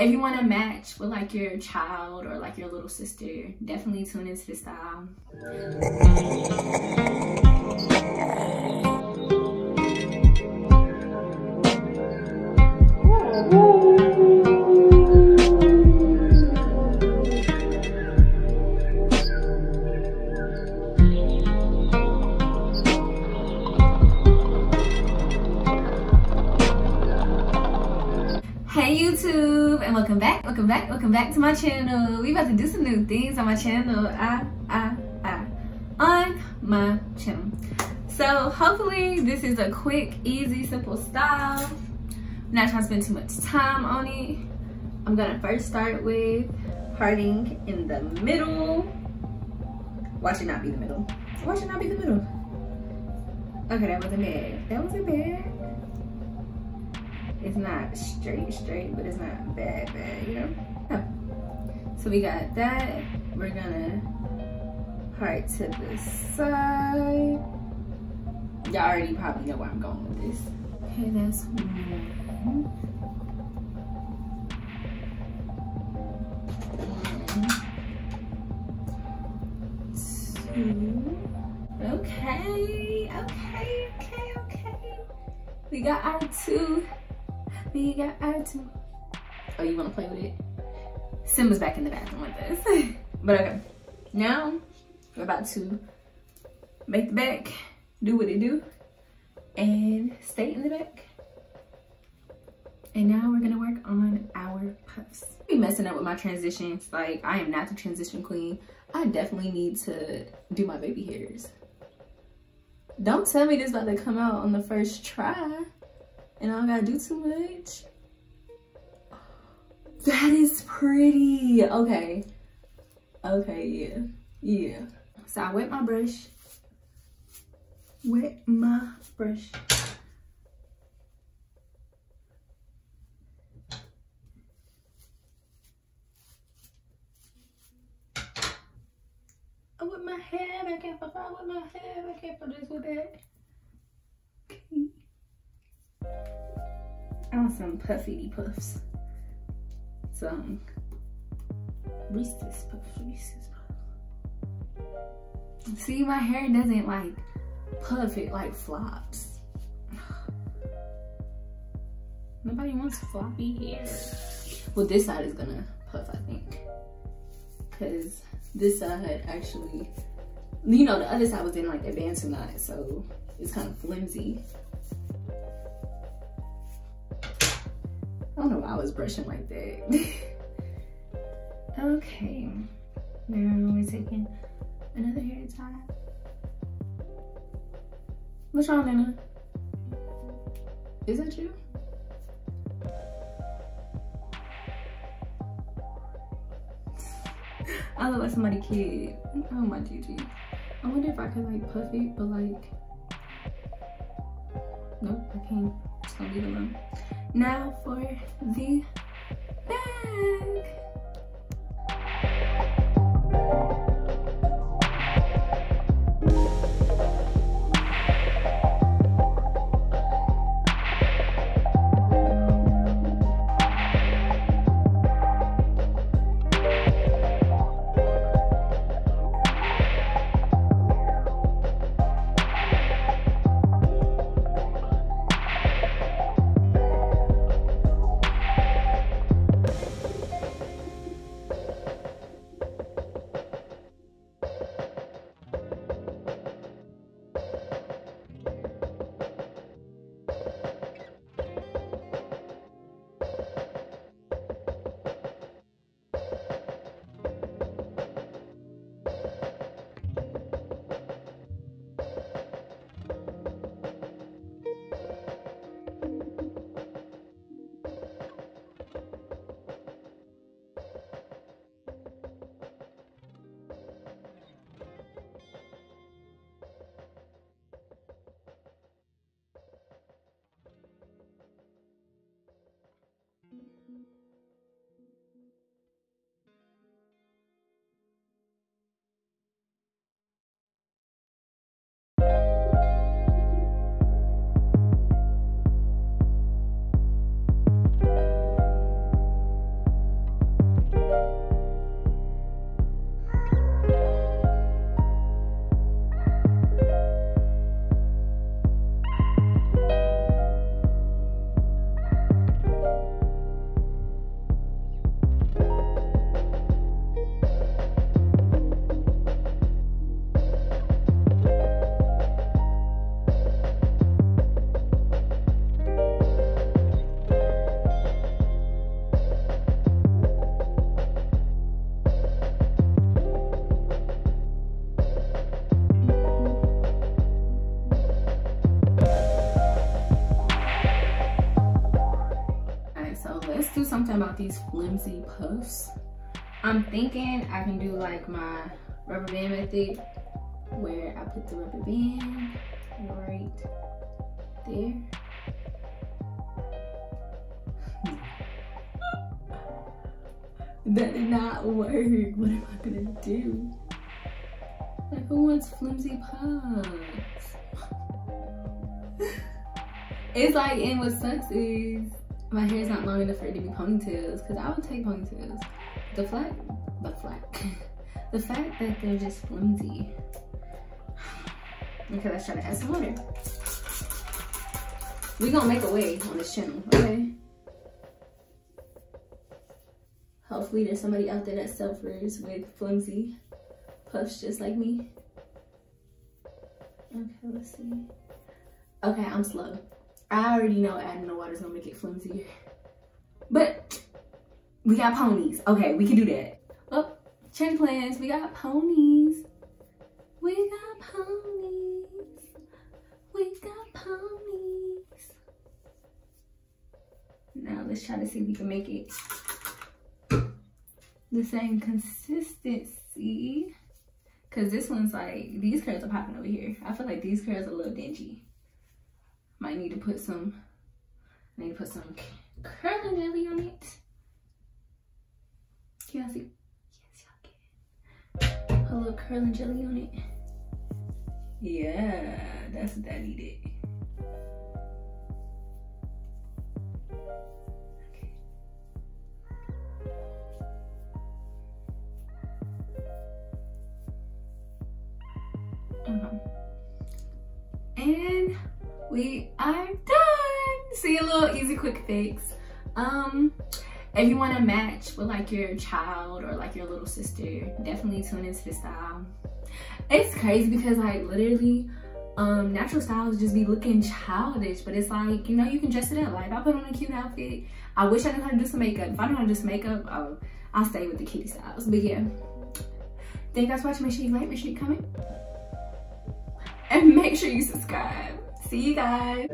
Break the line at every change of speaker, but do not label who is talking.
If you want to match with like your child or like your little sister, definitely tune into this style. Hey YouTube, and welcome back to my channel. We about to do some new things on my channel. On my channel. So hopefully this is a quick, easy, simple style. I'm not trying to spend too much time on it. I'm gonna first start with parting in the middle. Watch it not be the middle. Watch it not be the middle. Okay, that wasn't bad. That wasn't bad. It's not straight, but it's not bad, you know? Oh. So we got that. We're gonna part to the side. Y'all already probably know where I'm going with this. Okay, that's one. Two. Okay. We got our two. Oh, you wanna play with it? Simba's back in the bathroom with this. But okay, now we're about to make the back do what it do and stay in the back. And now we're gonna work on our puffs. I be messing up with my transitions. Like, I am not the transition queen. I definitely need to do my baby hairs. Don't tell me this about to come out on the first try and I don't gotta do too much. That is pretty. Okay, yeah. So I wet my brush. I whip my hair back and forth. This with that. Okay. I want some puffy puffs. Some Reese's puffs. See, my hair doesn't like puff, it like flops. Nobody wants floppy hair. Well, this side is gonna puff, I think. Cause this side actually, you know, the other side was in like a bantu knot, so it's kind of flimsy. I don't know why I was brushing like that. Okay, now we're taking another hair tie. What's wrong, Nana? Is that you? I look like somebody's kid. Oh my GG. I wonder if I could like puff it, but like, nope, I can't. Just gonna leave it alone. Now for the bag. about these flimsy puffs. I'm thinking I can do like my rubber band method, where I put the rubber band right there. That did not work. What am I gonna do? Like, who wants flimsy puffs? It's like, and what sucks is my hair is not long enough for it to be ponytails, because I would take ponytails. The fact that they're just flimsy. Okay, let's try to add some water. We're gonna make a way on this channel, okay? Hopefully there's somebody out there that suffers with flimsy puffs just like me. Okay, let's see. Okay, I'm slow. I already know adding the water is gonna make it flimsier. But we got ponies. Okay, we can do that. Oh, change plans. We got ponies. We got ponies. We got ponies. Now let's try to see if we can make it the same consistency. Cause this one's like, these curls are popping over here. I feel like these curls are a little dingy. Might need to put some, curling jelly on it. Can y'all see? Yes, y'all can. Put a little curling jelly on it. Yeah, that's what that needed. And we are done. See, a little easy quick fix. If you want to match with like your child or like your little sister, definitely tune into this style. It's crazy because like literally natural styles just be looking childish, but it's like, you know, you can dress it up. Like if I put on a cute outfit, I wish I knew how to do some makeup. If I know how to do some makeup, I'll stay with the kitty styles. But yeah, thank you guys for watching. Make sure you like, make sure you comment, and make sure you subscribe. See you guys.